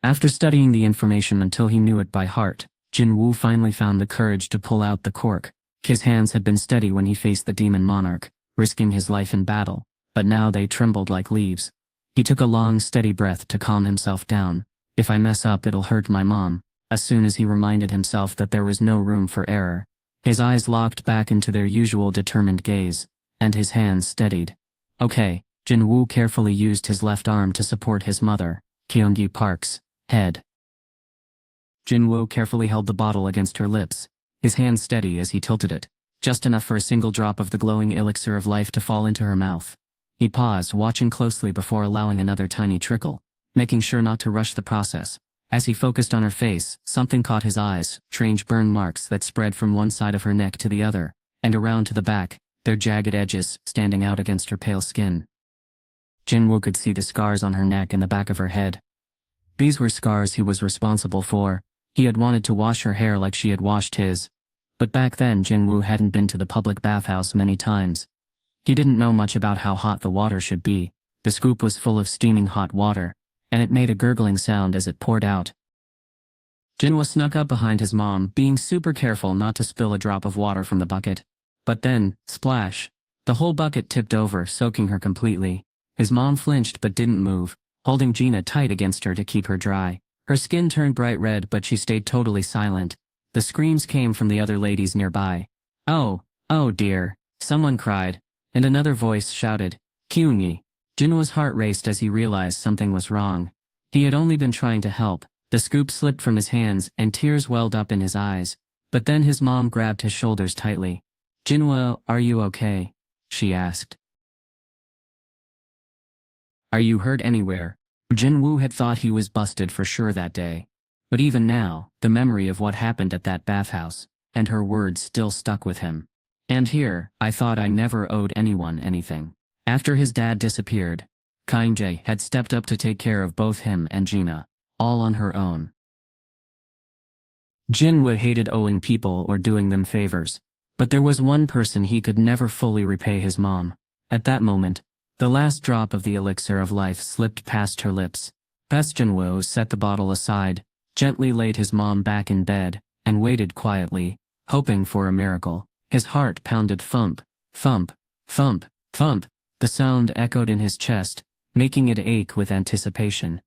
After studying the information until he knew it by heart, Jin-Woo finally found the courage to pull out the cork. His hands had been steady when he faced the demon monarch, risking his life in battle, but now they trembled like leaves. He took a long, steady breath to calm himself down. If I mess up, it'll hurt my mom. As soon as he reminded himself that there was no room for error, his eyes locked back into their usual determined gaze, and his hands steadied. Okay, Jin-Woo carefully used his left arm to support his mother, Kyunggi Park's, head. Jin-Woo carefully held the bottle against her lips, his hand steady as he tilted it, just enough for a single drop of the glowing elixir of life to fall into her mouth. He paused, watching closely before allowing another tiny trickle, making sure not to rush the process. As he focused on her face, something caught his eyes, strange burn marks that spread from one side of her neck to the other, and around to the back, their jagged edges standing out against her pale skin. Jin-Woo could see the scars on her neck and the back of her head. These were scars he was responsible for. He had wanted to wash her hair like she had washed his. But back then Jin-Woo hadn't been to the public bathhouse many times. He didn't know much about how hot the water should be. The scoop was full of steaming hot water, and it made a gurgling sound as it poured out. Jin-Woo snuck up behind his mom, being super careful not to spill a drop of water from the bucket. But then, splash! The whole bucket tipped over, soaking her completely. His mom flinched but didn't move, holding Gina tight against her to keep her dry. Her skin turned bright red, but she stayed totally silent. The screams came from the other ladies nearby. Oh dear, someone cried, and another voice shouted, Kyungi. Jin-Woo's heart raced as he realized something was wrong. He had only been trying to help. The scoop slipped from his hands and tears welled up in his eyes. But then his mom grabbed his shoulders tightly. Jin-Woo, are you okay? She asked. Are you hurt anywhere? Jin-Woo had thought he was busted for sure that day. But even now, the memory of what happened at that bathhouse, and her words still stuck with him. And here, I thought I never owed anyone anything. After his dad disappeared, Kyungjae had stepped up to take care of both him and Gina, all on her own. Jin-Woo hated owing people or doing them favors. But there was one person he could never fully repay: his mom. At that moment, the last drop of the elixir of life slipped past her lips. Jin-Woo set the bottle aside, gently laid his mom back in bed, and waited quietly, hoping for a miracle. His heart pounded thump, thump, thump, thump. The sound echoed in his chest, making it ache with anticipation.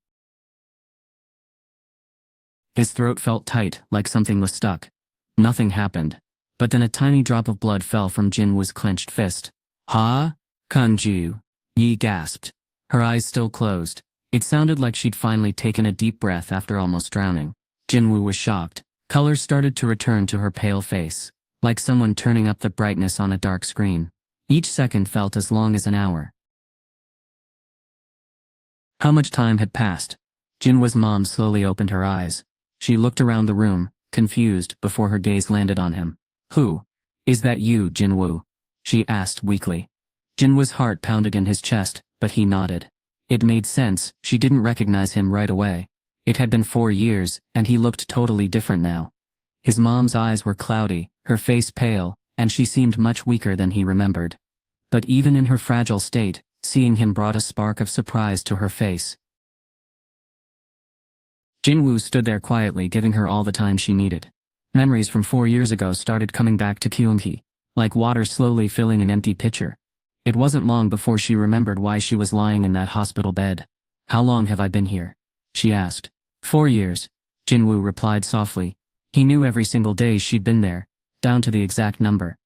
His throat felt tight, like something was stuck. Nothing happened. But then a tiny drop of blood fell from Jin-Woo's clenched fist. Ha? Kanju. Yi gasped. Her eyes still closed. It sounded like she'd finally taken a deep breath after almost drowning. Jin-Woo was shocked. Color started to return to her pale face, like someone turning up the brightness on a dark screen. Each second felt as long as an hour. How much time had passed? Jin-Woo's mom slowly opened her eyes. She looked around the room, confused, before her gaze landed on him. Who? Is that you, Jin-Woo? She asked weakly. Jin-Woo's heart pounded in his chest, but he nodded. It made sense. She didn't recognize him right away. It had been 4 years, and he looked totally different now. His mom's eyes were cloudy, her face pale, and she seemed much weaker than he remembered. But even in her fragile state, seeing him brought a spark of surprise to her face. Jin-Woo stood there quietly, giving her all the time she needed. Memories from 4 years ago started coming back to Kyunghi, like water slowly filling an empty pitcher. It wasn't long before she remembered why she was lying in that hospital bed. How long have I been here? She asked. 4 years, Jin-Woo replied softly. He knew every single day she'd been there, down to the exact number.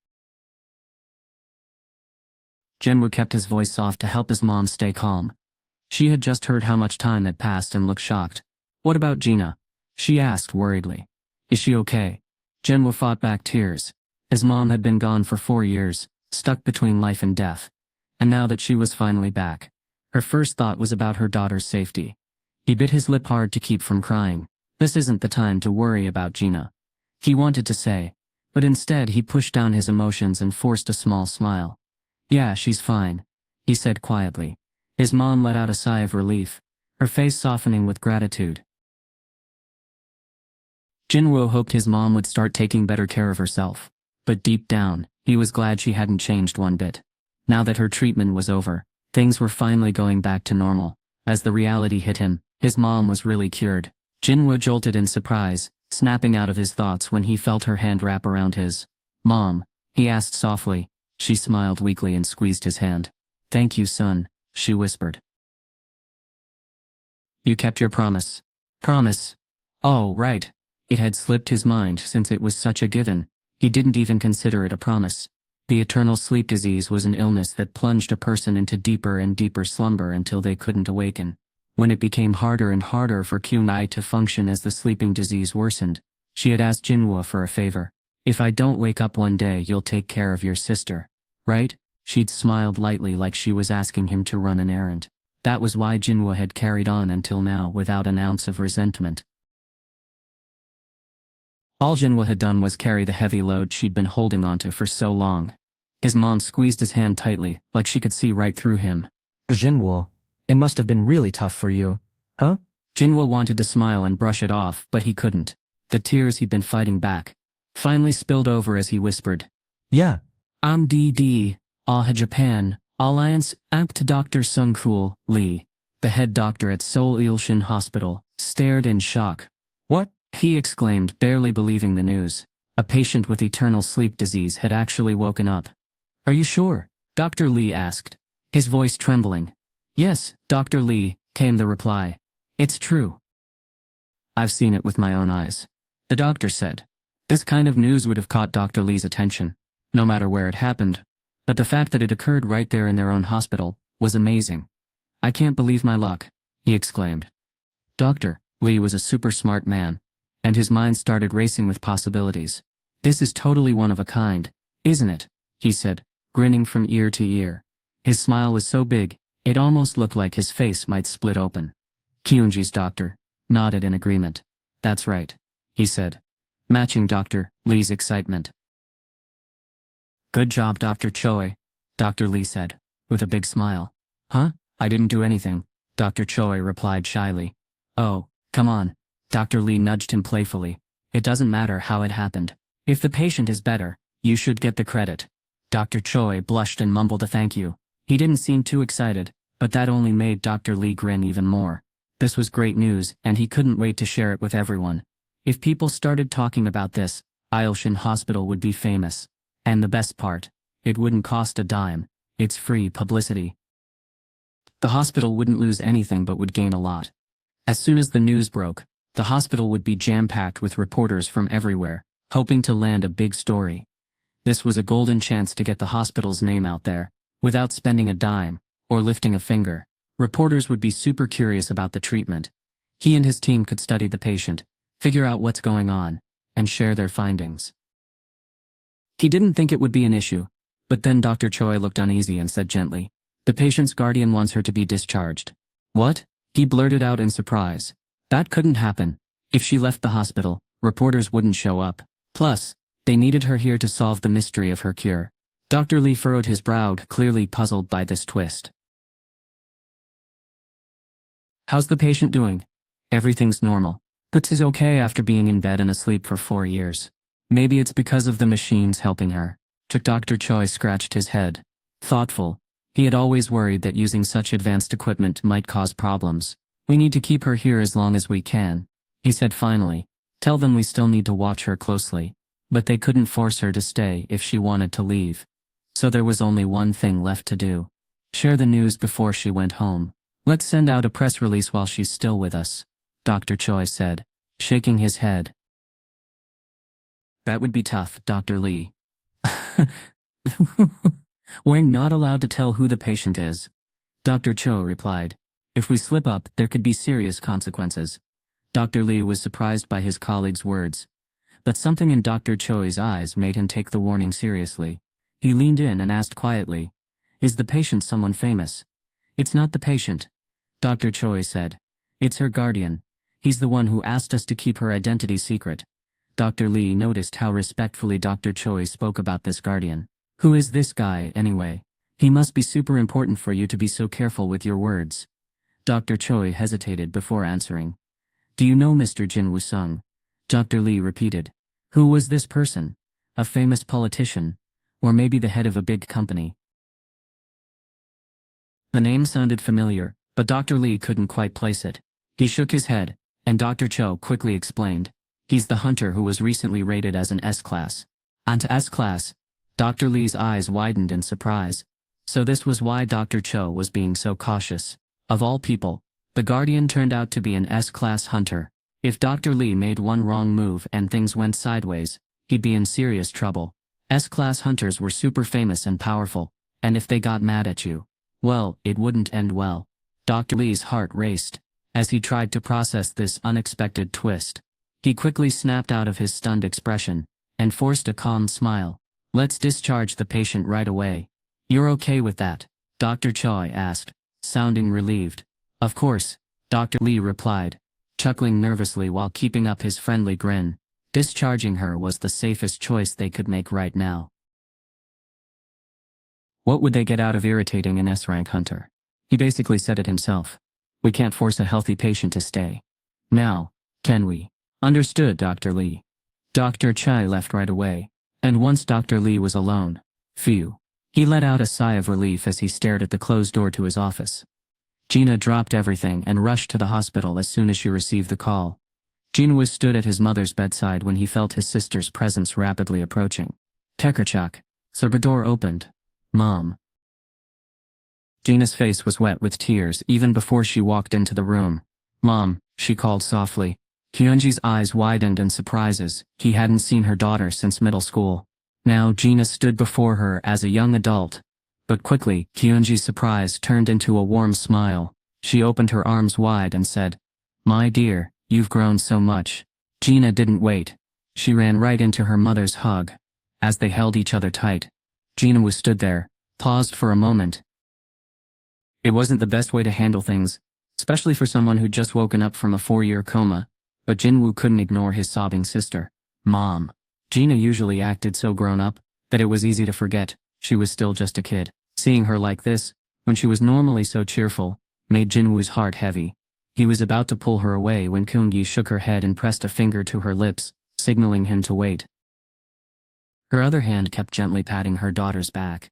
Jin-Woo kept his voice soft to help his mom stay calm. She had just heard how much time had passed and looked shocked. What about Gina? She asked worriedly. Is she okay? Jin-Woo fought back tears. His mom had been gone for 4 years, stuck between life and death. And now that she was finally back, her first thought was about her daughter's safety. He bit his lip hard to keep from crying. This isn't the time to worry about Gina. He wanted to say, but instead he pushed down his emotions and forced a small smile. Yeah, she's fine, he said quietly. His mom let out a sigh of relief, her face softening with gratitude. Jin-Woo hoped his mom would start taking better care of herself. But deep down, he was glad she hadn't changed one bit. Now that her treatment was over, things were finally going back to normal. As the reality hit him, his mom was really cured. Jin-Woo jolted in surprise, snapping out of his thoughts when he felt her hand wrap around his. "Mom?" he asked softly. She smiled weakly and squeezed his hand. "Thank you, son," she whispered. "You kept your promise." "Promise?" Oh, right. It had slipped his mind since it was such a given. He didn't even consider it a promise. The eternal sleep disease was an illness that plunged a person into deeper and deeper slumber until they couldn't awaken. When it became harder and harder for Kyung-ai to function as the sleeping disease worsened, she had asked Jin-Woo for a favor. "If I don't wake up one day, you'll take care of your sister, right?" She'd smiled lightly like she was asking him to run an errand. That was why Jin-Woo had carried on until now without an ounce of resentment. All Jin-Woo had done was carry the heavy load she'd been holding onto for so long. His mom squeezed his hand tightly, like she could see right through him. "Jin-Woo, it must have been really tough for you, huh?" Jin-Woo wanted to smile and brush it off, but he couldn't. The tears he'd been fighting back finally spilled over as he whispered. "Yeah. I'm D.D. Japan, Alliance, Act Dr. Sung-Kul Lee, the head doctor at Seoul Ilshin Hospital, stared in shock. What?" he exclaimed, barely believing the news. A patient with eternal sleep disease had actually woken up. "Are you sure?" Dr. Lee asked, his voice trembling. "Yes, Dr. Lee," came the reply. "It's true. I've seen it with my own eyes," the doctor said. This kind of news would have caught Dr. Lee's attention, no matter where it happened. But the fact that it occurred right there in their own hospital was amazing. "I can't believe my luck," he exclaimed. Dr. Lee was a super smart man, and his mind started racing with possibilities. "This is totally one of a kind, isn't it?" he said, grinning from ear to ear. His smile was so big, it almost looked like his face might split open. Kyunji's doctor nodded in agreement. "That's right," he said, matching Dr. Lee's excitement. "Good job, Dr. Choi," Dr. Lee said, with a big smile. "Huh? I didn't do anything," Dr. Choi replied shyly. "Oh, come on." Dr. Lee nudged him playfully. "It doesn't matter how it happened. If the patient is better, you should get the credit." Dr. Choi blushed and mumbled a thank you. He didn't seem too excited, but that only made Dr. Lee grin even more. This was great news, and he couldn't wait to share it with everyone. If people started talking about this, Ilshin Hospital would be famous. And the best part, it wouldn't cost a dime. It's free publicity. The hospital wouldn't lose anything but would gain a lot. As soon as the news broke, the hospital would be jam-packed with reporters from everywhere, hoping to land a big story. This was a golden chance to get the hospital's name out there, without spending a dime, or lifting a finger. Reporters would be super curious about the treatment. He and his team could study the patient, figure out what's going on, and share their findings. He didn't think it would be an issue, but then Dr. Choi looked uneasy and said gently, "The patient's guardian wants her to be discharged." "What?" he blurted out in surprise. That couldn't happen. If she left the hospital, reporters wouldn't show up. Plus, they needed her here to solve the mystery of her cure. Dr. Lee furrowed his brow, clearly puzzled by this twist. "How's the patient doing?" "Everything's normal. But is okay after being in bed and asleep for 4 years. Maybe it's because of the machines helping her." Dr. Choi scratched his head. Thoughtful. He had always worried that using such advanced equipment might cause problems. "We need to keep her here as long as we can," he said finally. "Tell them we still need to watch her closely." But they couldn't force her to stay if she wanted to leave. So there was only one thing left to do. Share the news before she went home. "Let's send out a press release while she's still with us," Dr. Choi said, shaking his head. "That would be tough, Dr. Lee." "We're not allowed to tell who the patient is," Dr. Cho replied. "If we slip up, there could be serious consequences." Dr. Lee was surprised by his colleague's words, but something in Dr. Choi's eyes made him take the warning seriously. He leaned in and asked quietly, "Is the patient someone famous?" "It's not the patient," Dr. Choi said. "It's her guardian. He's the one who asked us to keep her identity secret." Dr. Lee noticed how respectfully Dr. Choi spoke about this guardian. "Who is this guy, anyway? He must be super important for you to be so careful with your words." Dr. Choi hesitated before answering. "Do you know Mr. Jin-Woo Sung?" Dr. Lee repeated. "Who was this person? A famous politician? Or maybe the head of a big company?" The name sounded familiar, but Dr. Lee couldn't quite place it. He shook his head, And Dr. Cho quickly explained. He's the hunter who was recently rated as an S-class. And S-class? Dr. Lee's eyes widened in surprise. So this was why Dr. Cho was being so cautious. Of all people, the Guardian turned out to be an S-class hunter. If Dr. Lee made one wrong move and things went sideways, he'd be in serious trouble. S-class hunters were super famous and powerful, and if they got mad at you, well, it wouldn't end well. Dr. Lee's heart raced as he tried to process this unexpected twist. He quickly snapped out of his stunned expression and forced a calm smile. Let's discharge the patient right away. You're okay with that? Dr. Choi asked, sounding relieved. Of course, Dr. Lee replied, chuckling nervously while keeping up his friendly grin. Discharging her was the safest choice they could make right now. What would they get out of irritating an S-rank hunter? He basically said it himself. We can't force a healthy patient to stay. Now, can we? Understood, Dr. Lee. Dr. Chai left right away, and once Dr. Lee was alone, phew. He let out a sigh of relief as he stared at the closed door to his office. Gina dropped everything and rushed to the hospital as soon as she received the call. Jin-Woo stood at his mother's bedside when he felt his sister's presence rapidly approaching. Tekerchak. So the door opened. Mom. Gina's face was wet with tears even before she walked into the room. Mom, she called softly. Kyunji's eyes widened in surprises. He hadn't seen her daughter since middle school. Now Gina stood before her as a young adult. But quickly, Kyunji's surprise turned into a warm smile. She opened her arms wide and said, My dear, you've grown so much. Gina didn't wait. She ran right into her mother's hug. As they held each other tight, Jin-Woo stood there, paused for a moment. It wasn't the best way to handle things, especially for someone who'd just woken up from a 4-year coma, but Jin-Woo couldn't ignore his sobbing sister. Mom. Gina usually acted so grown up that it was easy to forget she was still just a kid. Seeing her like this, when she was normally so cheerful, made Jin-Woo's heart heavy. He was about to pull her away when Kyungi shook her head and pressed a finger to her lips, signaling him to wait. Her other hand kept gently patting her daughter's back.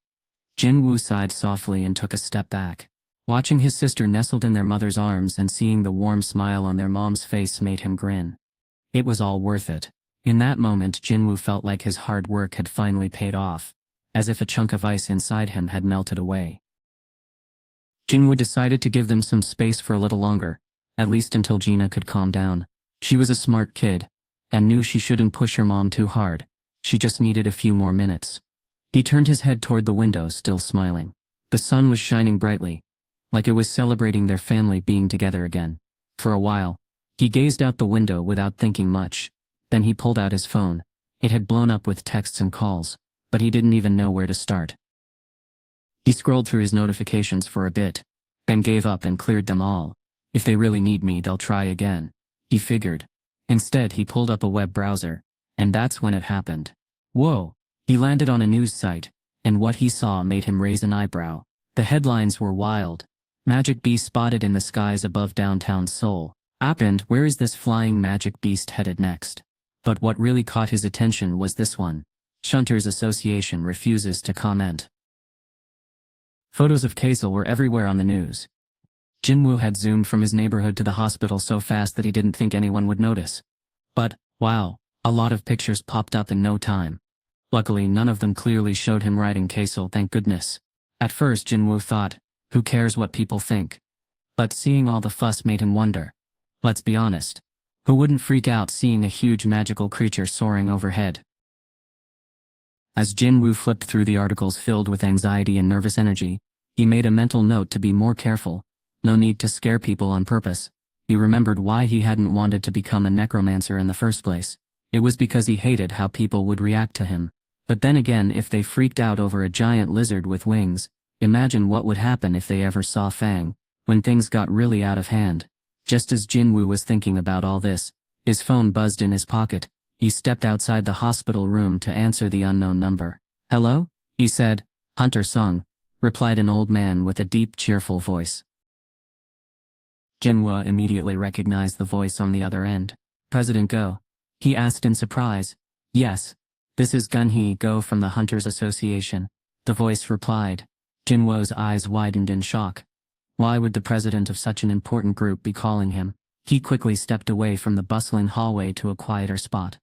Jin-Woo sighed softly and took a step back. Watching his sister nestled in their mother's arms and seeing the warm smile on their mom's face made him grin. It was all worth it. In that moment, Jin-Woo felt like his hard work had finally paid off, as if a chunk of ice inside him had melted away. Jin-Woo decided to give them some space for a little longer, at least until Gina could calm down. She was a smart kid, and knew she shouldn't push her mom too hard. She just needed a few more minutes. He turned his head toward the window, still smiling. The sun was shining brightly, like it was celebrating their family being together again. For a while, he gazed out the window without thinking much. Then he pulled out his phone. It had blown up with texts and calls, but he didn't even know where to start. He scrolled through his notifications for a bit, then gave up and cleared them all. If they really need me, they'll try again, he figured. Instead, he pulled up a web browser, and that's when it happened. Whoa! He landed on a news site, and what he saw made him raise an eyebrow. The headlines were wild. Magic beast spotted in the skies above downtown Seoul. And where is this flying magic beast headed next? But what really caught his attention was this one. Shunters Association refuses to comment. Photos of Kaisel were everywhere on the news. Jin-Woo had zoomed from his neighborhood to the hospital so fast that he didn't think anyone would notice. But, wow, a lot of pictures popped up in no time. Luckily, none of them clearly showed him riding Kaisel, thank goodness. At first, Jin-Woo thought, who cares what people think? But seeing all the fuss made him wonder. Let's be honest. Who wouldn't freak out seeing a huge magical creature soaring overhead? As Jin-Woo flipped through the articles filled with anxiety and nervous energy, he made a mental note to be more careful. No need to scare people on purpose. He remembered why he hadn't wanted to become a necromancer in the first place. It was because he hated how people would react to him. But then again, if they freaked out over a giant lizard with wings, imagine what would happen if they ever saw Fang, when things got really out of hand. Just as Jin-Woo was thinking about all this, his phone buzzed in his pocket. He stepped outside the hospital room to answer the unknown number. Hello? He said. Hunter Sung, replied an old man with a deep, cheerful voice. Jin-Woo immediately recognized the voice on the other end. President Go? He asked in surprise. Yes. This is Gun-hee Go from the Hunters Association, the voice replied. Jin-Woo's eyes widened in shock. Why would the president of such an important group be calling him? He quickly stepped away from the bustling hallway to a quieter spot.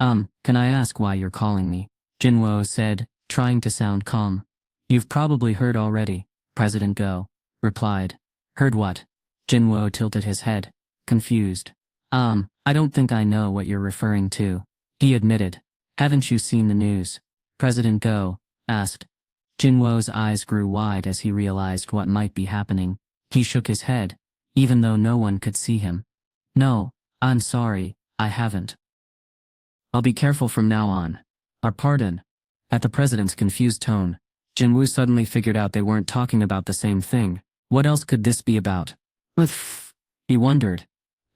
Can I ask why you're calling me? Jin-Woo said, trying to sound calm. You've probably heard already, President Go replied. Heard what? Jin-Woo tilted his head, confused. I don't think I know what you're referring to, he admitted. Haven't you seen the news? President Go asked. Jin-Woo's eyes grew wide as he realized what might be happening. He shook his head, even though no one could see him. No, I'm sorry, I haven't. I'll be careful from now on. Pardon. At the president's confused tone, Jin-Woo suddenly figured out they weren't talking about the same thing. What else could this be about? He wondered.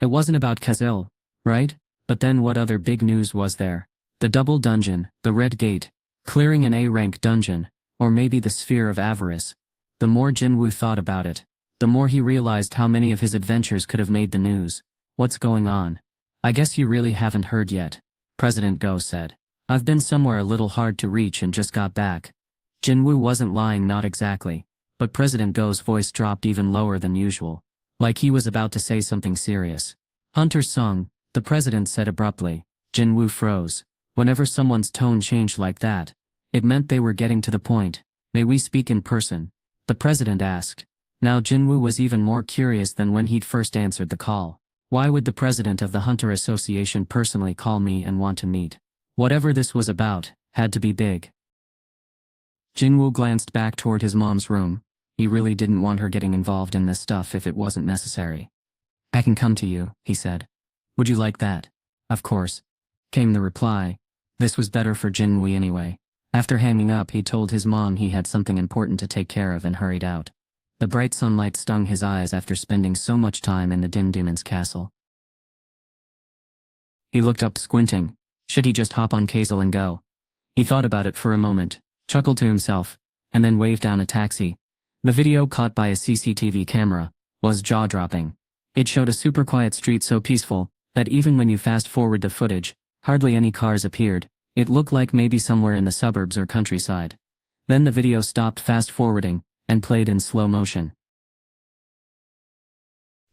It wasn't about Kazil, right? But then what other big news was there? The double dungeon, the Red Gate, clearing an A-rank dungeon, or maybe the Sphere of Avarice. The more Jin-Woo thought about it, the more he realized how many of his adventures could have made the news. What's going on? I guess you really haven't heard yet, President Go said. I've been somewhere a little hard to reach and just got back. Jin-Woo wasn't lying, not exactly, but President Go's voice dropped even lower than usual, like he was about to say something serious. Hunter Sung, the president said abruptly. Jin-Woo froze. Whenever someone's tone changed like that, it meant they were getting to the point. May we speak in person? The president asked. Now Jin-Woo was even more curious than when he'd first answered the call. Why would the president of the Hunter Association personally call me and want to meet? Whatever this was about, had to be big. Jin-Woo glanced back toward his mom's room. He really didn't want her getting involved in this stuff if it wasn't necessary. I can come to you, he said. Would you like that? Of course, came the reply. This was better for Jin-Woo anyway. After hanging up, he told his mom he had something important to take care of and hurried out. The bright sunlight stung his eyes after spending so much time in the dim demon's castle. He looked up, squinting. Should he just hop on Kazil and go? He thought about it for a moment, chuckled to himself, and then waved down a taxi. The video caught by a CCTV camera was jaw-dropping. It showed a super quiet street so peaceful that even when you fast-forward the footage, hardly any cars appeared. It looked like maybe somewhere in the suburbs or countryside. Then the video stopped fast-forwarding and played in slow motion.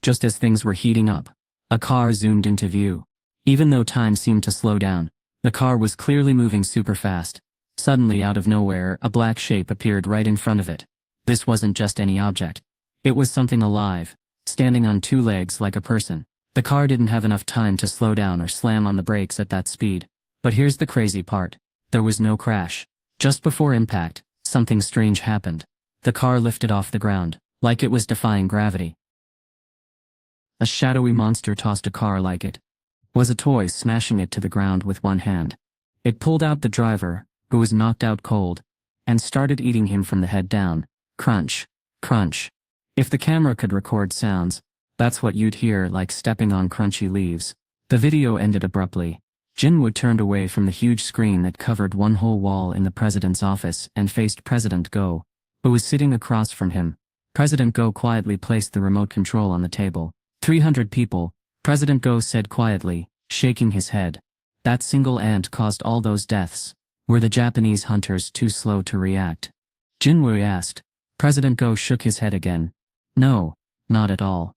Just as things were heating up, a car zoomed into view. Even though time seemed to slow down, the car was clearly moving super fast. Suddenly, out of nowhere, a black shape appeared right in front of it. This wasn't just any object. It was something alive, standing on two legs like a person. The car didn't have enough time to slow down or slam on the brakes at that speed. But here's the crazy part. There was no crash. Just before impact, something strange happened. The car lifted off the ground, like it was defying gravity. A shadowy monster tossed a car like it was a toy, smashing it to the ground with one hand. It pulled out the driver, who was knocked out cold, and started eating him from the head down. Crunch, crunch. If the camera could record sounds, that's what you'd hear, like stepping on crunchy leaves. The video ended abruptly. Jin-Woo turned away from the huge screen that covered one whole wall in the president's office and faced President Go, who was sitting across from him. President Go quietly placed the remote control on the table. 300 people, President Go said quietly, shaking his head. That single ant caused all those deaths. Were the Japanese hunters too slow to react? Jin-Woo asked. President Go shook his head again. No, not at all.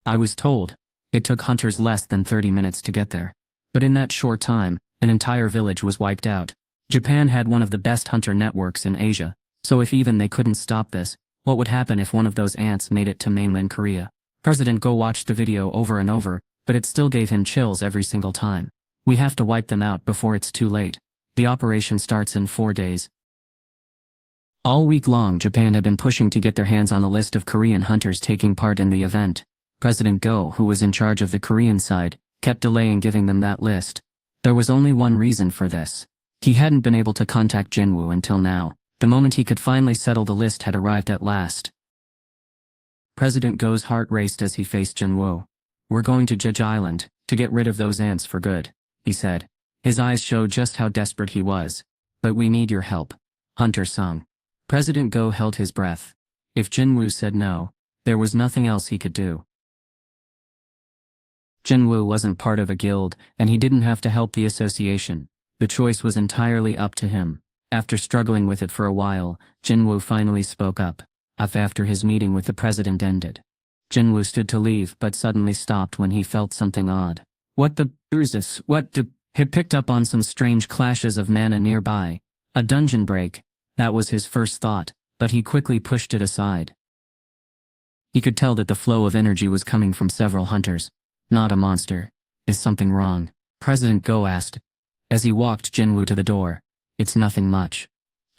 I was told. It took hunters less than 30 minutes to get there. But in that short time, an entire village was wiped out. Japan had one of the best hunter networks in Asia, so if even they couldn't stop this, what would happen if one of those ants made it to mainland Korea? President Go watched the video over and over, but it still gave him chills every single time. We have to wipe them out before it's too late. The operation starts in 4 days. All week long, Japan had been pushing to get their hands on a list of Korean hunters taking part in the event. President Go, who was in charge of the Korean side, kept delaying giving them that list. There was only one reason for this. He hadn't been able to contact Jin-Woo until now. The moment he could finally settle the list had arrived at last. President Go's heart raced as he faced Jin-Woo. We're going to Jeju Island, to get rid of those ants for good, he said. His eyes showed just how desperate he was. But we need your help. Hunter Sung. President Go held his breath. If Jin-Woo said no, there was nothing else he could do. Jin-Woo wasn't part of a guild, and he didn't have to help the association. The choice was entirely up to him. After struggling with it for a while, Jin-Woo finally spoke up. After his meeting with the president ended. Jin-Woo stood to leave but suddenly stopped when he felt something odd. What the is this? What the? He picked up on some strange clashes of mana nearby. A dungeon break. That was his first thought, but he quickly pushed it aside. He could tell that the flow of energy was coming from several hunters. Not a monster. Is something wrong? President Go asked. As he walked Jin-Woo to the door. It's nothing much.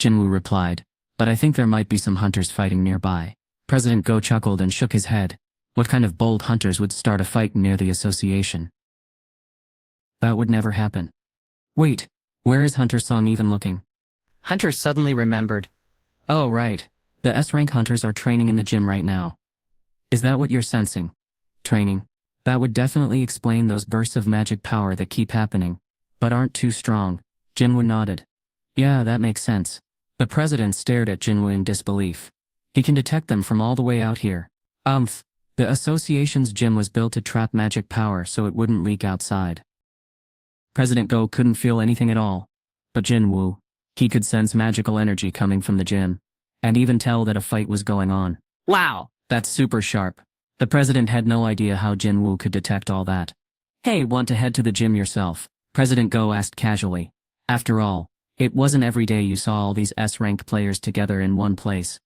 Jin-Woo replied. But I think there might be some hunters fighting nearby. President Go chuckled and shook his head. What kind of bold hunters would start a fight near the association? That would never happen. Wait, where is Hunter Song even looking? Hunter suddenly remembered. Oh right, the S-rank hunters are training in the gym right now. Is that what you're sensing? Training? That would definitely explain those bursts of magic power that keep happening, but aren't too strong. Jin-Woo nodded. Yeah, that makes sense. The president stared at Jin-Woo in disbelief. He can detect them from all the way out here. The association's gym was built to trap magic power so it wouldn't leak outside. President Go couldn't feel anything at all. But Jin-Woo, he could sense magical energy coming from the gym, and even tell that a fight was going on. Wow, that's super sharp. The president had no idea how Jin-Woo could detect all that. Hey, want to head to the gym yourself? President Go asked casually. After all, it wasn't every day you saw all these S-rank players together in one place.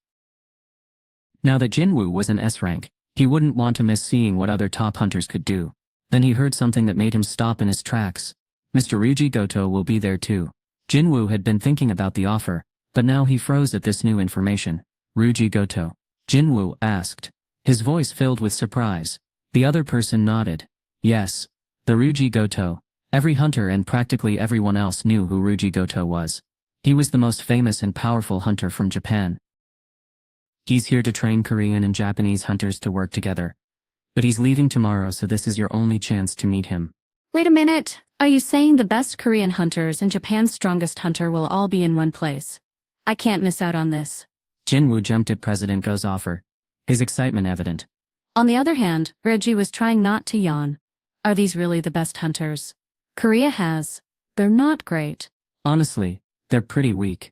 Now that Jin-Woo was an S-rank, he wouldn't want to miss seeing what other top hunters could do. Then he heard something that made him stop in his tracks. Mr. Ryuji Goto will be there too. Jin-Woo had been thinking about the offer, but now he froze at this new information. Ryuji Goto? Jin-Woo asked. His voice filled with surprise. The other person nodded. Yes, the Ryuji Goto. Every hunter and practically everyone else knew who Ryuji Goto was. He was the most famous and powerful hunter from Japan. He's here to train Korean and Japanese hunters to work together. But he's leaving tomorrow, so this is your only chance to meet him. Wait a minute, are you saying the best Korean hunters and Japan's strongest hunter will all be in one place? I can't miss out on this. Jin-Woo jumped at President Go's offer, his excitement evident. On the other hand, Reggie was trying not to yawn. Are these really the best hunters Korea has? They're not great. Honestly, they're pretty weak.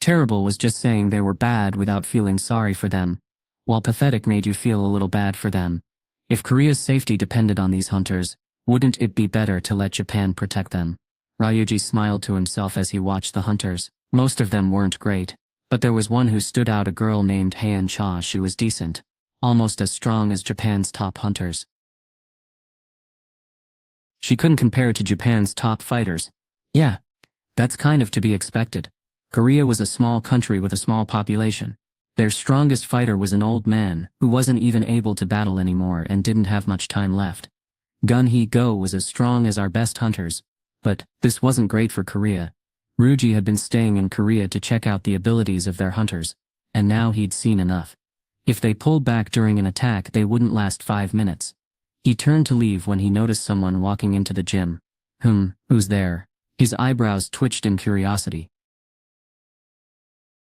Terrible was just saying they were bad without feeling sorry for them, while pathetic made you feel a little bad for them. If Korea's safety depended on these hunters, wouldn't it be better to let Japan protect them? Ryuji smiled to himself as he watched the hunters. Most of them weren't great, but there was one who stood out, a girl named Heian Cha. She was decent, almost as strong as Japan's top hunters. She couldn't compare to Japan's top fighters. Yeah, that's kind of to be expected. Korea was a small country with a small population. Their strongest fighter was an old man who wasn't even able to battle anymore and didn't have much time left. Gun-Hee-Go was as strong as our best hunters, but this wasn't great for Korea. Ryuji had been staying in Korea to check out the abilities of their hunters, and now he'd seen enough. If they pulled back during an attack, they wouldn't last 5 minutes. He turned to leave when he noticed someone walking into the gym. Who's there? His eyebrows twitched in curiosity.